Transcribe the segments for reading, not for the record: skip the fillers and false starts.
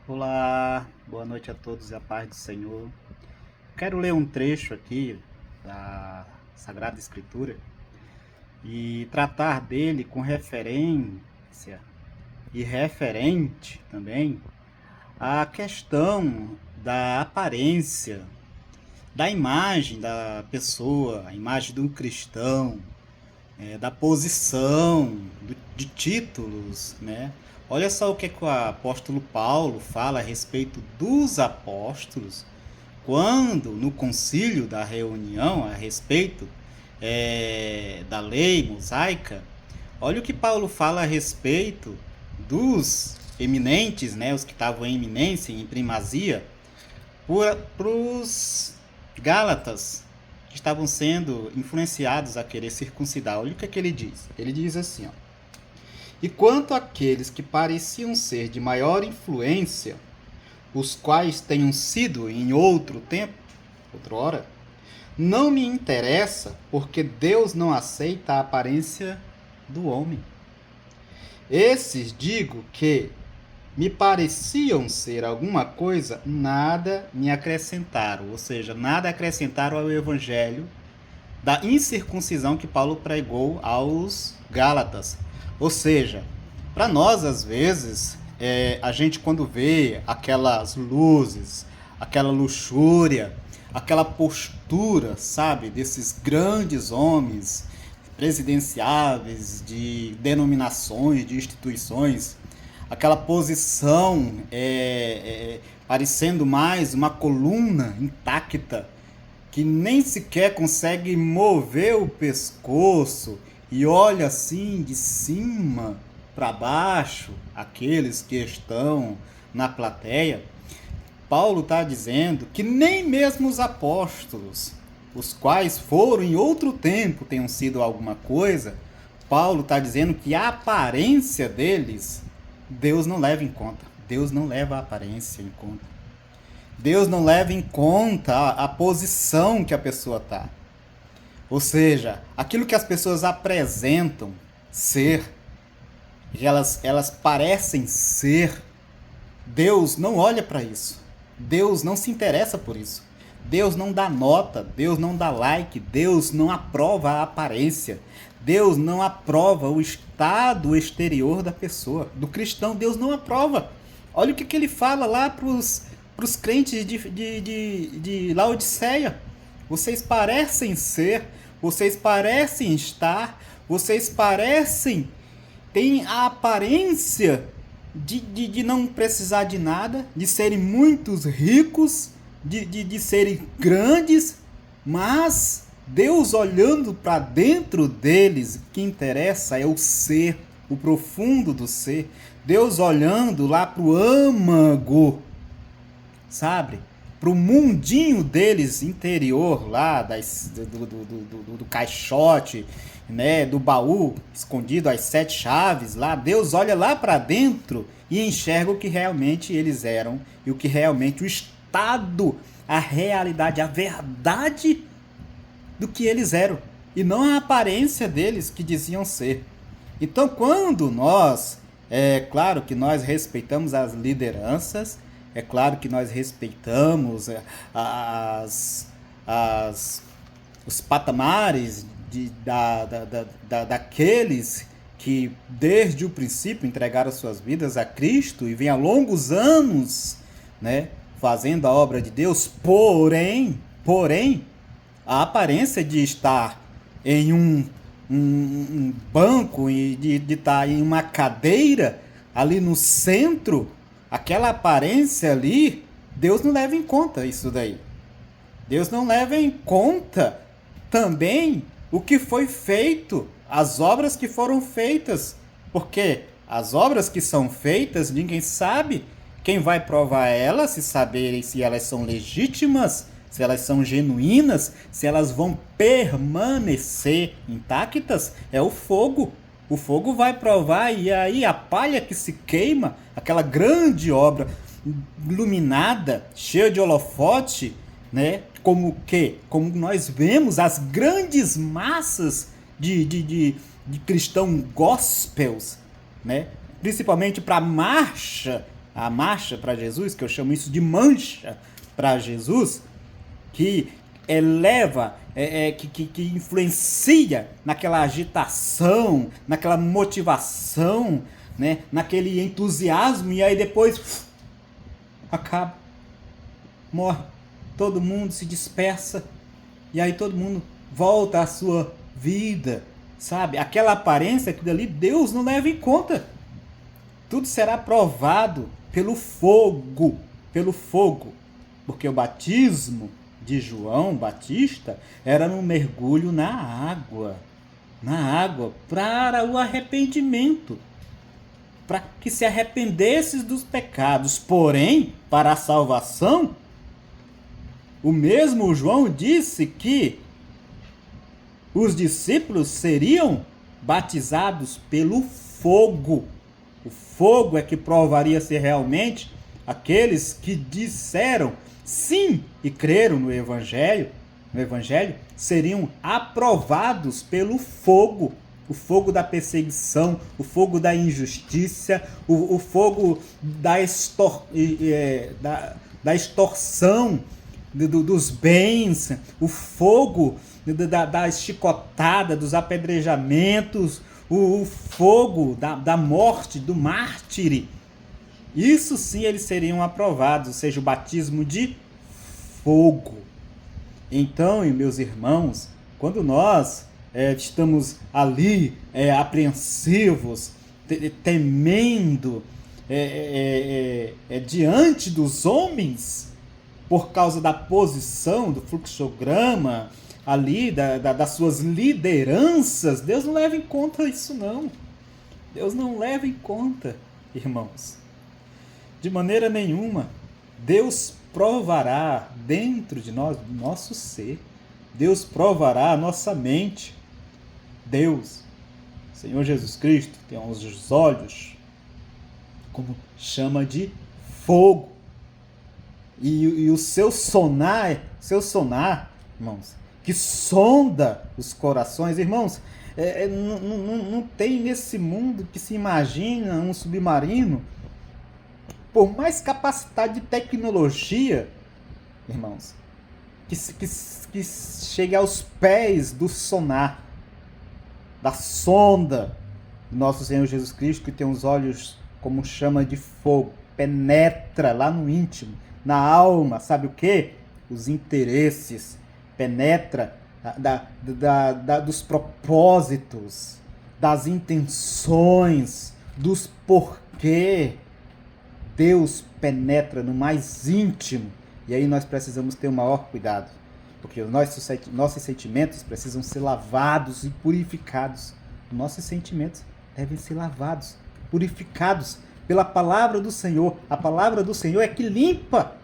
Olá, boa noite a todos e a paz do Senhor. Quero ler um trecho aqui da Sagrada Escritura e tratar dele com referência e referente também à questão da aparência, da imagem da pessoa, a imagem do cristão, da posição, de títulos, né? Olha só o que o apóstolo Paulo fala a respeito dos apóstolos, quando no concílio da reunião, a respeito da lei mosaica. Olha o que Paulo fala a respeito dos eminentes, né? Os que estavam em eminência, em primazia, para os Gálatas, que estavam sendo influenciados a querer circuncidar. Olha o que ele diz. Ele diz assim, ó: e quanto àqueles que pareciam ser de maior influência, os quais tenham sido em outro tempo, outrora, não me interessa, porque Deus não aceita a aparência do homem. Esses digo que me pareciam ser alguma coisa, nada me acrescentaram, ou seja, nada acrescentaram ao evangelho da incircuncisão que Paulo pregou aos Gálatas. Ou seja, para nós, às vezes, a gente quando vê aquelas luzes, aquela luxúria, aquela postura, sabe, desses grandes homens presidenciáveis de denominações, de instituições, aquela posição parecendo mais uma coluna intacta, que nem sequer consegue mover o pescoço e olha assim de cima para baixo aqueles que estão na plateia. Paulo está dizendo que nem mesmo os apóstolos, os quais foram em outro tempo tenham sido alguma coisa, Paulo está dizendo que a aparência deles, Deus não leva em conta. Deus não leva a aparência em conta. Deus não leva em conta a posição que a pessoa está. Ou seja, aquilo que as pessoas apresentam ser, elas parecem ser, Deus não olha para isso. Deus não se interessa por isso. Deus não dá nota, Deus não dá like, Deus não aprova a aparência. Deus não aprova o estado exterior da pessoa. Do cristão, Deus não aprova. Olha o que ele fala lá para os crentes de Laodiceia. Vocês parecem ser, vocês parecem estar, vocês parecem, têm a aparência de não precisar de nada, de serem muitos ricos, de serem grandes, mas Deus olhando para dentro deles, o que interessa é o ser, o profundo do ser. Deus olhando lá para o âmago, sabe? Para o mundinho deles interior lá, do caixote, né? Do baú escondido, as 7 chaves lá. Deus olha lá para dentro e enxerga o que realmente eles eram e o que realmente o estado, a realidade, a verdade do que eles eram, e não a aparência deles que diziam ser. Então, quando nós, claro que nós respeitamos as lideranças, é claro que nós respeitamos os patamares daqueles que desde o princípio entregaram suas vidas a Cristo e vêm há longos anos, né, fazendo a obra de Deus, porém, a aparência de estar em um banco e de estar em uma cadeira ali no centro, aquela aparência ali, Deus não leva em conta isso daí. Deus não leva em conta também o que foi feito, as obras que foram feitas, porque as obras que são feitas, ninguém sabe. Quem vai provar elas, se saberem se elas são legítimas, se elas são genuínas, se elas vão permanecer intactas, é o fogo. O fogo vai provar, e aí a palha que se queima, aquela grande obra iluminada, cheia de holofote, né? Como nós vemos as grandes massas de cristãos gospels, né? Principalmente para a marcha a marcha para Jesus, que eu chamo isso de mancha para Jesus, que eleva, que influencia naquela agitação, naquela motivação, né, naquele entusiasmo, e aí depois acaba, morre, todo mundo se dispersa, e aí todo mundo volta à sua vida, sabe? Aquela aparência, aquilo ali, Deus não leva em conta. Tudo será provado pelo fogo, porque o batismo de João Batista era no mergulho na água para o arrependimento, para que se arrependesses dos pecados. Porém, para a salvação, o mesmo João disse que os discípulos seriam batizados pelo fogo. O fogo é que provaria se realmente aqueles que disseram sim e creram no Evangelho, seriam aprovados pelo fogo. O fogo da perseguição, o fogo da injustiça, o fogo da extorsão dos bens, o fogo da chicotada, dos apedrejamentos, o fogo da morte, do mártire. Isso sim eles seriam aprovados, ou seja, o batismo de fogo. Então, meus irmãos, quando nós estamos ali apreensivos, temendo diante dos homens, por causa da posição, do fluxograma, ali, das suas lideranças, Deus não leva em conta isso não. Deus não leva em conta, irmãos. De maneira nenhuma. Deus provará dentro de nós, do nosso ser. Deus provará a nossa mente. Deus, Senhor Jesus Cristo, tem os olhos como chama de fogo. E o seu sonar, irmãos, que sonda os corações. Irmãos, não tem nesse mundo que se imagina um submarino, por mais capacidade de tecnologia, irmãos, que chegue aos pés do sonar, da sonda do nosso Senhor Jesus Cristo, que tem os olhos como chama de fogo, penetra lá no íntimo, na alma, sabe o quê? Os interesses, penetra dos propósitos, das intenções, dos porquê. Deus penetra no mais íntimo, e aí nós precisamos ter o maior cuidado, porque os nossos sentimentos precisam ser lavados e purificados. Nossos sentimentos devem ser lavados, purificados pela palavra do Senhor. A palavra do Senhor é que limpa.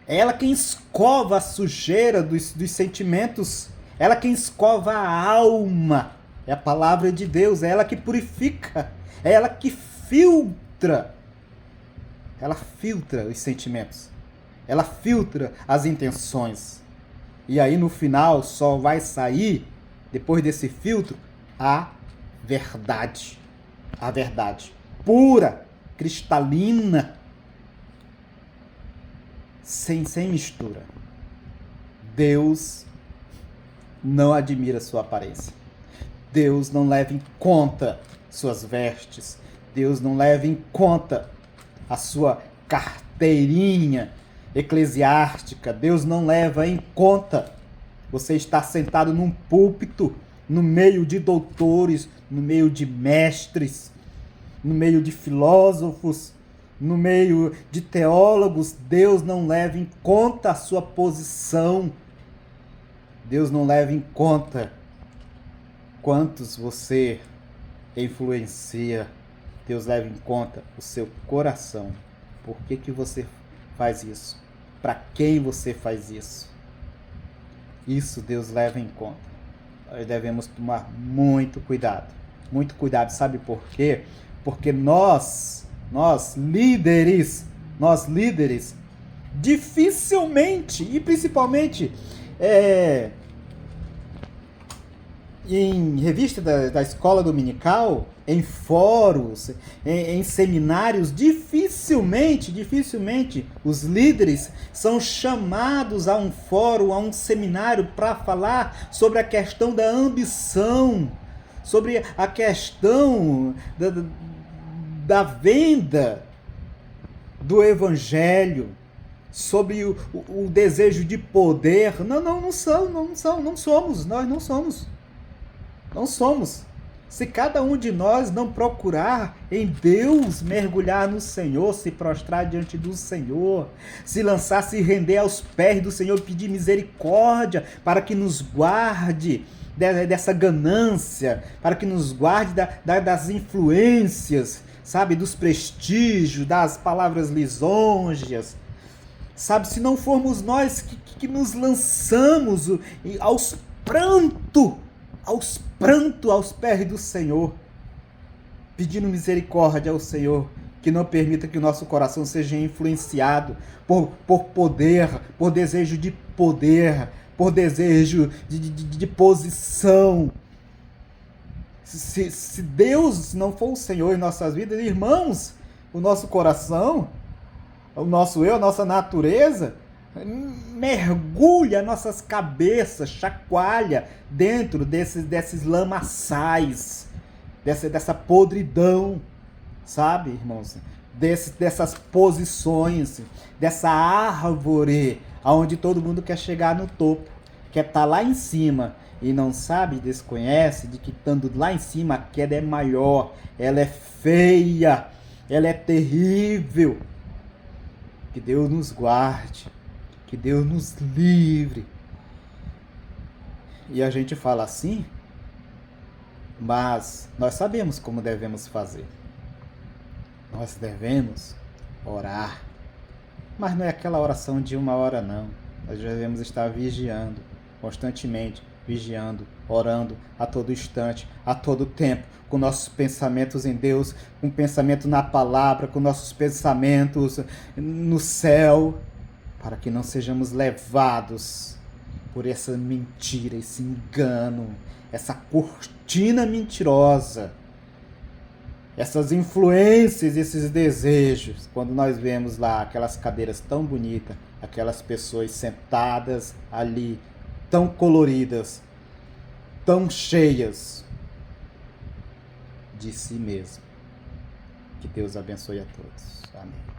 É ela quem escova a sujeira dos sentimentos. Ela quem escova a alma. É a palavra de Deus. É ela que purifica. É ela que filtra. Ela filtra os sentimentos. Ela filtra as intenções. E aí no final só vai sair, depois desse filtro, a verdade. A verdade pura, cristalina, sem mistura. Deus não admira sua aparência. Deus não leva em conta suas vestes. Deus não leva em conta a sua carteirinha eclesiástica. Deus não leva em conta você estar sentado num púlpito, no meio de doutores, no meio de mestres, no meio de filósofos, no meio de teólogos. Deus não leva em conta a sua posição. Deus não leva em conta quantos você influencia. Deus leva em conta o seu coração. Por que você faz isso? Para quem você faz isso? Isso Deus leva em conta. Nós devemos tomar muito cuidado. Muito cuidado, sabe por quê? Porque nós líderes, dificilmente, e principalmente em revista da escola dominical, em fóruns, em seminários, dificilmente os líderes são chamados a um fórum, a um seminário para falar sobre a questão da ambição, sobre a questão da venda do evangelho, sobre o desejo de poder. Não somos, nós não somos. Não somos. Se cada um de nós não procurar em Deus mergulhar no Senhor, se prostrar diante do Senhor, se lançar, se render aos pés do Senhor, pedir misericórdia para que nos guarde dessa ganância, para que nos guarde das influências, sabe, dos prestígios, das palavras lisonjas, sabe, se não formos nós que nos lançamos aos prantos aos pés do Senhor, pedindo misericórdia ao Senhor, que não permita que o nosso coração seja influenciado por poder, por desejo de poder, por desejo de posição. Se Deus não for o Senhor em nossas vidas, irmãos, o nosso coração, o nosso eu, a nossa natureza, mergulha nossas cabeças, chacoalha dentro desses lamaçais, dessa podridão, sabe, irmãos? Dessas posições, dessa árvore onde todo mundo quer chegar no topo, quer estar lá em cima e não sabe, desconhece de que estando lá em cima a queda é maior, ela é feia, ela é terrível. Que Deus nos guarde, que Deus nos livre. E a gente fala assim, mas nós sabemos como devemos fazer. Nós devemos orar, mas não é aquela oração de uma hora não. Nós devemos estar vigiando, constantemente, vigiando, orando a todo instante, a todo tempo, com nossos pensamentos em Deus, com pensamento na palavra, com nossos pensamentos no céu, para que não sejamos levados por essa mentira, esse engano, essa cortina mentirosa, essas influências, esses desejos. Quando nós vemos lá aquelas cadeiras tão bonitas, aquelas pessoas sentadas ali, tão coloridas, tão cheias de si mesmo. Que Deus abençoe a todos. Amém.